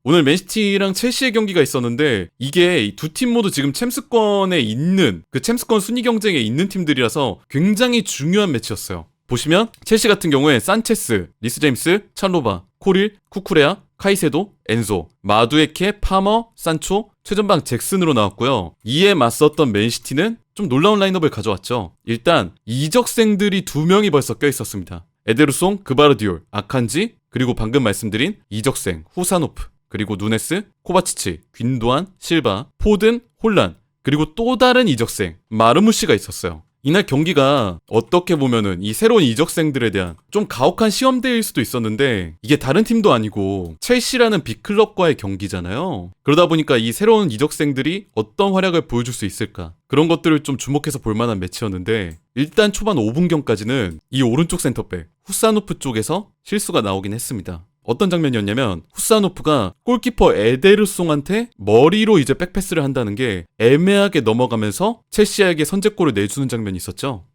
오늘 맨시티랑 첼시의 경기가 있었는데 이게 이 두 팀 모두 지금 챔스권에 있는 그 챔스권 순위 경쟁에 있는 팀들이라서 굉장히 중요한 매치였어요. 보시면 첼시 같은 경우에 산체스, 리스 제임스, 찰로바, 코릴, 쿠쿠레아, 카이세도, 엔소, 마두에케, 파머, 산초, 최전방 잭슨으로 나왔고요. 이에 맞섰던 맨시티는 좀 놀라운 라인업을 가져왔죠. 일단 이적생들이 2명이 벌써 껴있었습니다. 에데르송, 그바르디올, 아칸지, 그리고 방금 말씀드린 이적생 후사노프, 그리고 누네스, 코바치치, 귄도안, 실바, 포든, 홀란, 그리고 또 다른 이적생 마르무시가 있었어요. 이날 경기가 어떻게 보면은 이 새로운 이적생들에 대한 좀 가혹한 시험대일 수도 있었는데 이게 다른 팀도 아니고 첼시라는 빅클럽과의 경기잖아요. 그러다 보니까 이 새로운 이적생들이 어떤 활약을 보여줄 수 있을까, 그런 것들을 좀 주목해서 볼 만한 매치였는데 일단 초반 5분경까지는 이 오른쪽 센터백 후사노프 쪽에서 실수가 나오긴 했습니다. 어떤 장면이었냐면 후사노프가 골키퍼 에데르송한테 머리로 이제 백패스를 한다는 게 애매하게 넘어가면서 첼시에게 선제골을 내주는 장면이 있었죠.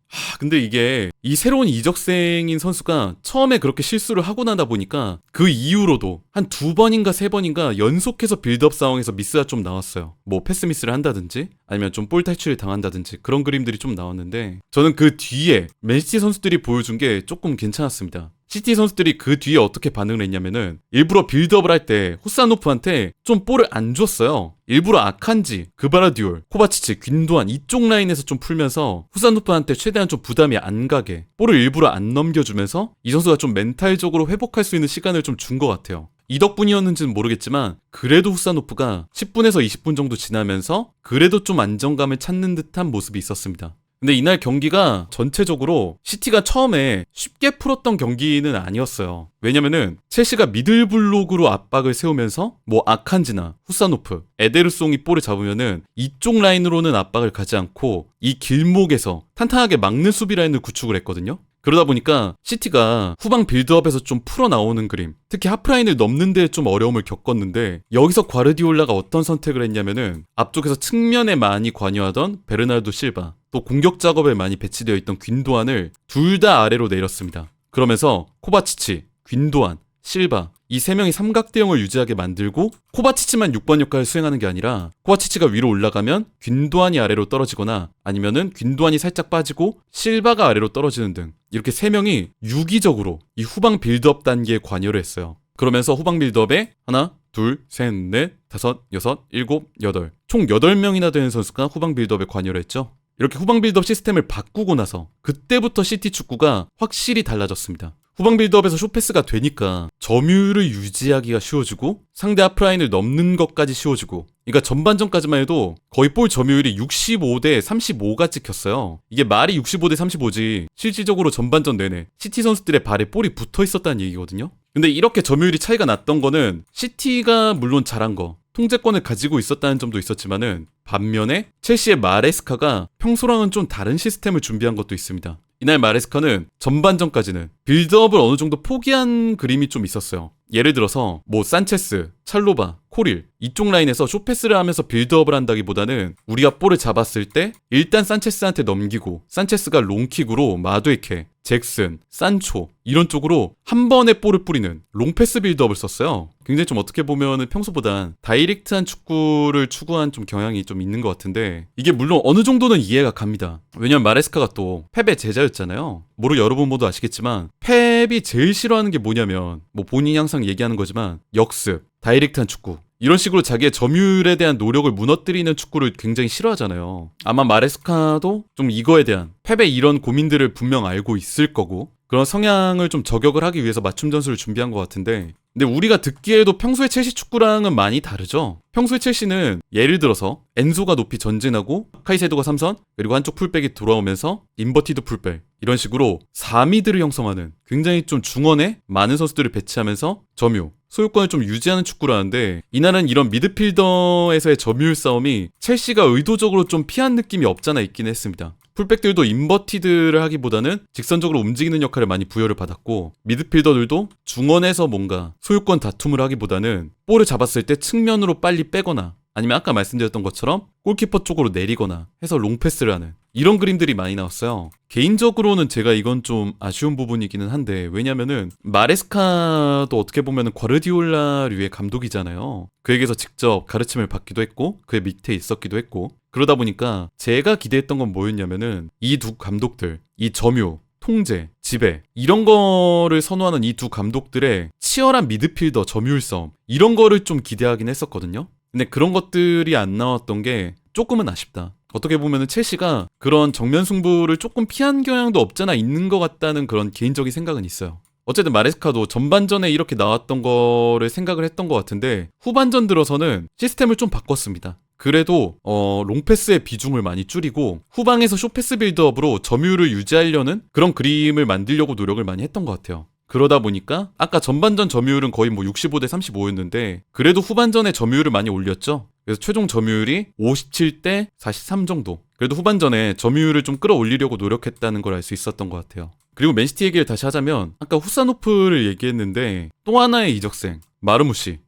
근데 이게 이 새로운 이적생인 선수가 처음에 그렇게 실수를 하고 나다 보니까 그 이후로도 한 2번인가 3번인가 연속해서 빌드업 상황에서 미스가 좀 나왔어요. 뭐 패스 미스를 한다든지 아니면 좀 볼 탈출을 당한다든지 그런 그림들이 좀 나왔는데 저는 그 뒤에 맨시티 선수들이 보여준 게 조금 괜찮았습니다. 시티 선수들이 그 뒤에 어떻게 반응을 했냐면은 일부러 빌드업을 할 때 후사노프한테 좀 볼을 안 줬어요. 일부러 아칸지, 그바라디올, 코바치치, 귄도안 이쪽 라인에서 좀 풀면서 후사노프한테 최대한 좀 부담이 안 가게 볼을 일부러 안 넘겨주면서 이 선수가 좀 멘탈적으로 회복할 수 있는 시간을 좀 준 것 같아요. 이 덕분이었는지는 모르겠지만 그래도 후사노프가 10분에서 20분 정도 지나면서 그래도 좀 안정감을 찾는 듯한 모습이 있었습니다. 근데 이날 경기가 전체적으로 시티가 처음에 쉽게 풀었던 경기는 아니었어요. 왜냐면은 첼시가 미들블록으로 압박을 세우면서 뭐 아칸지나 후사노프, 에데르송이 볼을 잡으면은 이쪽 라인으로는 압박을 가지 않고 이 길목에서 탄탄하게 막는 수비 라인을 구축을 했거든요. 그러다 보니까 시티가 후방 빌드업에서 좀 풀어나오는 그림, 특히 하프라인을 넘는 데 좀 어려움을 겪었는데 여기서 과르디올라가 어떤 선택을 했냐면은 앞쪽에서 측면에 많이 관여하던 베르나르도 실바, 또 공격 작업에 많이 배치되어 있던 귄도안을 둘 다 아래로 내렸습니다. 그러면서 코바치치, 귄도안, 실바 이 3명이 삼각대형을 유지하게 만들고 코바치치만 6번 역할을 수행하는 게 아니라 코바치치가 위로 올라가면 귄도안이 아래로 떨어지거나 아니면은 귄도안이 살짝 빠지고 실바가 아래로 떨어지는 등 이렇게 3명이 유기적으로 이 후방 빌드업 단계에 관여를 했어요. 그러면서 후방 빌드업에 하나, 둘, 셋, 넷, 다섯, 여섯, 일곱, 여덟 총 8명이나 되는 선수가 후방 빌드업에 관여를 했죠. 이렇게 후방 빌드업 시스템을 바꾸고 나서 그때부터 시티 축구가 확실히 달라졌습니다. 후방 빌드업에서 숏패스가 되니까 점유율을 유지하기가 쉬워지고 상대 하프라인을 넘는 것까지 쉬워지고, 그러니까 전반전까지만 해도 거의 볼 점유율이 65대 35가 찍혔어요. 이게 말이 65대 35지 실질적으로 전반전 내내 시티 선수들의 발에 볼이 붙어 있었다는 얘기거든요. 근데 이렇게 점유율이 차이가 났던 거는 시티가 물론 잘한 거, 통제권을 가지고 있었다는 점도 있었지만은 반면에 첼시의 마레스카가 평소랑은 좀 다른 시스템을 준비한 것도 있습니다. 이날 마레스카는 전반전까지는 빌드업을 어느 정도 포기한 그림이 좀 있었어요. 예를 들어서 뭐 산체스, 찰로바, 코릴 이쪽 라인에서 숏패스를 하면서 빌드업을 한다기보다는 우리가 볼을 잡았을 때 일단 산체스한테 넘기고 산체스가 롱킥으로 마두에케, 잭슨, 산초 이런 쪽으로 한 번에 볼을 뿌리는 롱패스 빌드업을 썼어요. 굉장히 좀 어떻게 보면 평소보단 다이렉트한 축구를 추구한 좀 경향이 좀 있는 것 같은데 이게 물론 어느 정도는 이해가 갑니다. 왜냐면 마레스카가 또 펩의 제자였잖아요. 여러분 모두 아시겠지만 펩이 제일 싫어하는 게 뭐냐면 뭐 본인이 항상 얘기하는 거지만 역습, 다이렉트한 축구 이런 식으로 자기의 점유율에 대한 노력을 무너뜨리는 축구를 굉장히 싫어하잖아요. 아마 마레스카도 좀 이거에 대한 펩의 이런 고민들을 분명 알고 있을 거고 그런 성향을 좀 저격을 하기 위해서 맞춤 전술을 준비한 것 같은데, 근데 우리가 듣기에도 평소의 첼시 축구랑은 많이 다르죠. 평소의 첼시는 예를 들어서 엔소가 높이 전진하고 카이세도가 3선 그리고 한쪽 풀백이 돌아오면서 인버티드 풀백 이런 식으로 4미드를 형성하는 굉장히 좀 중원에 많은 선수들을 배치하면서 점유, 소유권을 좀 유지하는 축구라는데 이날은 이런 미드필더에서의 점유율 싸움이 첼시가 의도적으로 좀 피한 느낌이 없잖아 있긴 했습니다. 풀백들도 인버티드를 하기보다는 직선적으로 움직이는 역할을 많이 부여를 받았고 미드필더들도 중원에서 뭔가 소유권 다툼을 하기보다는 볼을 잡았을 때 측면으로 빨리 빼거나 아니면 아까 말씀드렸던 것처럼 골키퍼 쪽으로 내리거나 해서 롱패스를 하는 이런 그림들이 많이 나왔어요. 개인적으로는 제가 이건 좀 아쉬운 부분이기는 한데, 왜냐면은 마레스카도 어떻게 보면은 과르디올라류의 감독이잖아요. 그에게서 직접 가르침을 받기도 했고 그의 밑에 있었기도 했고, 그러다 보니까 제가 기대했던 건 뭐였냐면은 이 두 감독들, 이 점유, 통제, 지배, 이런 거를 선호하는 이 두 감독들의 치열한 미드필더 점유율 싸움, 이런 거를 좀 기대하긴 했었거든요. 근데 그런 것들이 안 나왔던 게 조금은 아쉽다. 어떻게 보면은 첼시가 그런 정면 승부를 조금 피한 경향도 없잖아 있는 것 같다는 그런 개인적인 생각은 있어요. 어쨌든 마레스카도 전반전에 이렇게 나왔던 거를 생각을 했던 것 같은데, 후반전 들어서는 시스템을 좀 바꿨습니다. 그래도 롱패스의 비중을 많이 줄이고 후방에서 숏패스 빌드업으로 점유율을 유지하려는 그런 그림을 만들려고 노력을 많이 했던 것 같아요. 그러다 보니까 아까 전반전 점유율은 거의 뭐 65대 35였는데 그래도 후반전에 점유율을 많이 올렸죠. 그래서 최종 점유율이 57대 43 정도. 그래도 후반전에 점유율을 좀 끌어올리려고 노력했다는 걸 알 수 있었던 것 같아요. 그리고 맨시티 얘기를 다시 하자면, 아까 후사노프를 얘기했는데 또 하나의 이적생 마르무시,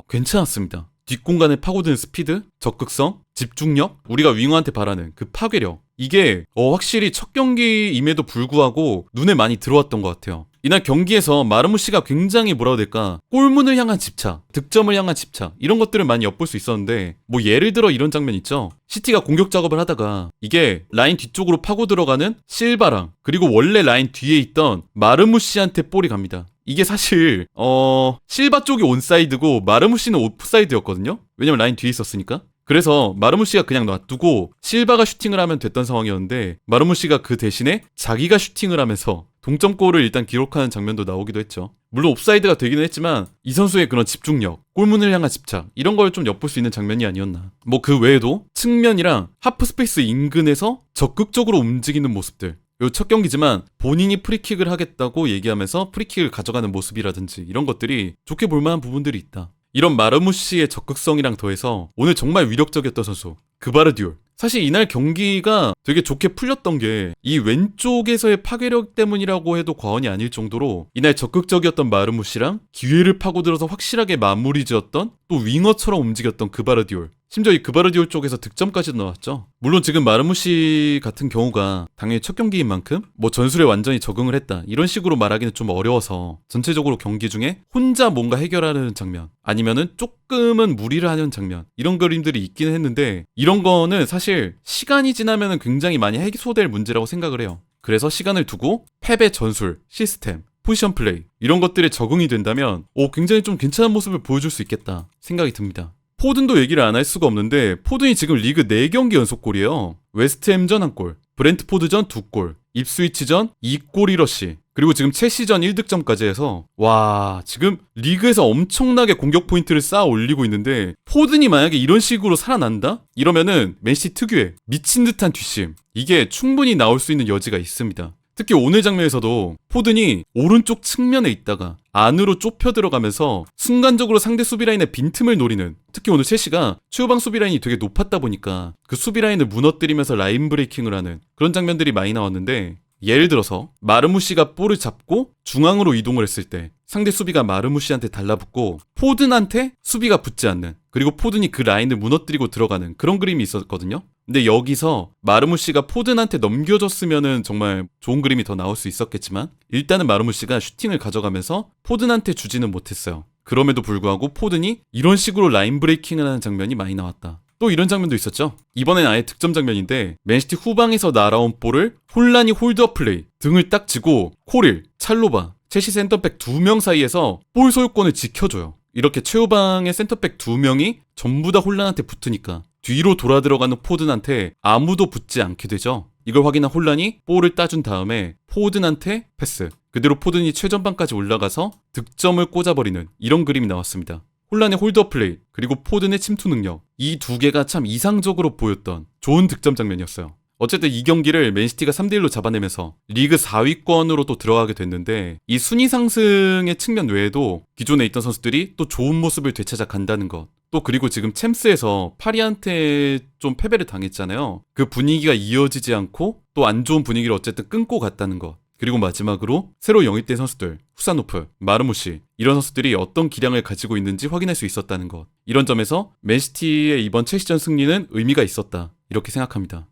괜찮았습니다. 뒷공간에 파고드는 스피드, 적극성, 집중력, 우리가 윙어한테 바라는 그 파괴력, 이게 확실히 첫 경기임에도 불구하고 눈에 많이 들어왔던 것 같아요. 이날 경기에서 마르무시가 굉장히 뭐라고 해야 될까, 골문을 향한 집착, 득점을 향한 집착, 이런 것들을 많이 엿볼 수 있었는데, 뭐 예를 들어 이런 장면 있죠. 시티가 공격 작업을 하다가 이게 라인 뒤쪽으로 파고 들어가는 실바랑 그리고 원래 라인 뒤에 있던 마르무시한테 볼이 갑니다. 이게 사실 실바 쪽이 온사이드고 마르무시는 오프사이드였거든요. 왜냐면 라인 뒤에 있었으니까. 그래서 마르무시가 그냥 놔두고 실바가 슈팅을 하면 됐던 상황이었는데, 마르무시가 그 대신에 자기가 슈팅을 하면서 동점골을 일단 기록하는 장면도 나오기도 했죠. 물론 옵사이드가 되기는 했지만 이 선수의 그런 집중력, 골문을 향한 집착, 이런 걸 좀 엿볼 수 있는 장면이 아니었나. 뭐 그 외에도 측면이랑 하프 스페이스 인근에서 적극적으로 움직이는 모습들, 요 첫 경기지만 본인이 프리킥을 하겠다고 얘기하면서 프리킥을 가져가는 모습이라든지, 이런 것들이 좋게 볼만한 부분들이 있다. 이런 마르무시의 적극성이랑 더해서 오늘 정말 위력적이었던 선수 그바르디올. 사실 이날 경기가 되게 좋게 풀렸던 게 이 왼쪽에서의 파괴력 때문이라고 해도 과언이 아닐 정도로, 이날 적극적이었던 마르무시랑 기회를 파고들어서 확실하게 마무리 지었던 또 윙어처럼 움직였던 그바르디올, 심지어 이 그바르디올 쪽에서 득점까지도 나왔죠. 물론 지금 마르무시 같은 경우가 당연히 첫 경기인 만큼 뭐 전술에 완전히 적응을 했다 이런 식으로 말하기는 좀 어려워서, 전체적으로 경기 중에 혼자 뭔가 해결하려는 장면, 아니면은 조금은 무리를 하는 장면, 이런 그림들이 있기는 했는데, 이런 거는 사실 시간이 지나면은 굉장히 많이 해소될 문제라고 생각을 해요. 그래서 시간을 두고 펩의 전술, 시스템, 포지션 플레이, 이런 것들에 적응이 된다면 굉장히 좀 괜찮은 모습을 보여줄 수 있겠다 생각이 듭니다. 포든도 얘기를 안 할 수가 없는데, 포든이 지금 리그 4경기 연속골이에요. 웨스트햄전 1골, 브렌트포드전 2골, 입스위치전 2골 1어시, 그리고 지금 첼시전 1득점까지 해서, 와, 지금 리그에서 엄청나게 공격 포인트를 쌓아 올리고 있는데, 포든이 만약에 이런 식으로 살아난다? 이러면은 맨시티 특유의 미친 듯한 뒷심, 이게 충분히 나올 수 있는 여지가 있습니다. 특히 오늘 장면에서도 포든이 오른쪽 측면에 있다가 안으로 좁혀 들어가면서 순간적으로 상대 수비라인의 빈틈을 노리는, 특히 오늘 첼시가 최후방 수비라인이 되게 높았다 보니까 그 수비라인을 무너뜨리면서 라인 브레이킹을 하는 그런 장면들이 많이 나왔는데, 예를 들어서 마르무시가 볼을 잡고 중앙으로 이동을 했을 때 상대 수비가 마르무시한테 달라붙고 포든한테 수비가 붙지 않는, 그리고 포든이 그 라인을 무너뜨리고 들어가는 그런 그림이 있었거든요. 근데 여기서 마르무시가 포든한테 넘겨줬으면은 정말 좋은 그림이 더 나올 수 있었겠지만, 일단은 마르무시가 슈팅을 가져가면서 포든한테 주지는 못했어요. 그럼에도 불구하고 포든이 이런 식으로 라인 브레이킹을 하는 장면이 많이 나왔다. 또 이런 장면도 있었죠. 이번엔 아예 득점 장면인데, 맨시티 후방에서 날아온 볼을 혼란이 홀드업 플레이, 등을 딱 쥐고 코릴, 찰로바, 첼시 센터백 2명 사이에서 볼 소유권을 지켜줘요. 이렇게 최후방의 센터백 2명이 전부 다 혼란한테 붙으니까 뒤로 돌아 들어가는 포든한테 아무도 붙지 않게 되죠. 이걸 확인한 혼란이 볼을 따준 다음에 포든한테 패스, 그대로 포든이 최전방까지 올라가서 득점을 꽂아버리는 이런 그림이 나왔습니다. 혼란의 홀드업 플레이, 그리고 포든의 침투 능력, 이 두 개가 참 이상적으로 보였던 좋은 득점 장면이었어요. 어쨌든 이 경기를 맨시티가 3대1로 잡아내면서 리그 4위권으로 또 들어가게 됐는데, 이 순위 상승의 측면 외에도 기존에 있던 선수들이 또 좋은 모습을 되찾아 간다는 것, 또 그리고 지금 챔스에서 파리한테 좀 패배를 당했잖아요. 그 분위기가 이어지지 않고 또 안 좋은 분위기를 어쨌든 끊고 갔다는 것, 그리고 마지막으로 새로 영입된 선수들 후사노프, 마르무시, 이런 선수들이 어떤 기량을 가지고 있는지 확인할 수 있었다는 것, 이런 점에서 맨시티의 이번 첼시전 승리는 의미가 있었다 이렇게 생각합니다.